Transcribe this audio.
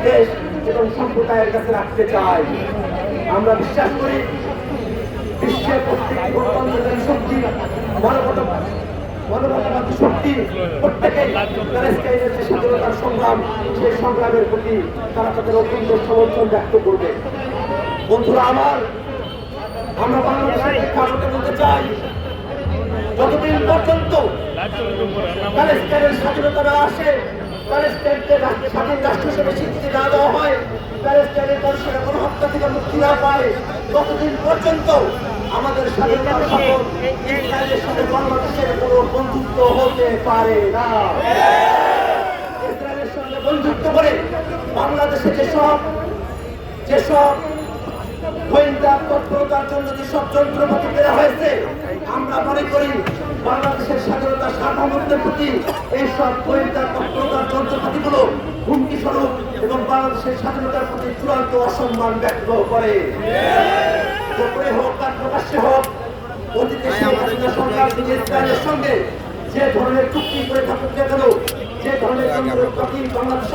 দেশ এবং সম্প্রদায়ের কাছে রাখতে চাই। আমরা বিশ্বাস করি বিশ্বের প্রত্যেকটি গণতন্ত্রকামী শক্তি, মানবতাবাদী শক্তি প্রত্যেকেই প্যালেস্টাইনের যে স্বাধীনতার সংগ্রাম, সেই সংগ্রামের প্রতি তারা তাদের অত্যন্ত সমর্থন ব্যক্ত করবে। বন্ধুরা আমার, আমরা বাংলাদেশের প্রেক্ষাপটে বলতে চাই, যতদিন পর্যন্ত প্যালেস্টাইনের স্বাধীনতা না আসে, প্যালেস্টাইনকে স্বাধীন রাষ্ট্র হিসেবে স্বীকৃতি না দেওয়া হয়, প্যালেস্টাইনের মানুষেরা গণহত্যা থেকে মুক্তি না পায়, ততদিন পর্যন্ত আমাদের স্বাধীনতার শপথ ইসরায়েলের সাথে বাংলাদেশের কোনো বন্ধুত্ব হতে পারে না। ইসরায়েলের সঙ্গে বন্ধুত্ব করে বাংলাদেশে যেসব গোয়েন্দা তৎপরতার জন্য যেসব যন্ত্রপাতি দেওয়া হয়েছে, আমরা মনে করি বাংলাদেশের স্বাধীনতা সার্বভৌমত্বের প্রতি এইসব গোয়েন্দা তৎপরতার যন্ত্রপাতিগুলো হুমকি স্বরূপ এবং বাংলাদেশের স্বাধীনতার প্রতি চূড়ান্ত অসম্মান ব্যক্ত করে। গোপনে হোক আর প্রকাশ্যে হোক, অতীতে সরকার ইসরায়েলের সঙ্গে যে ধরনের চুক্তি করে থাকুক না কেন, যে ধরনের বাংলাদেশ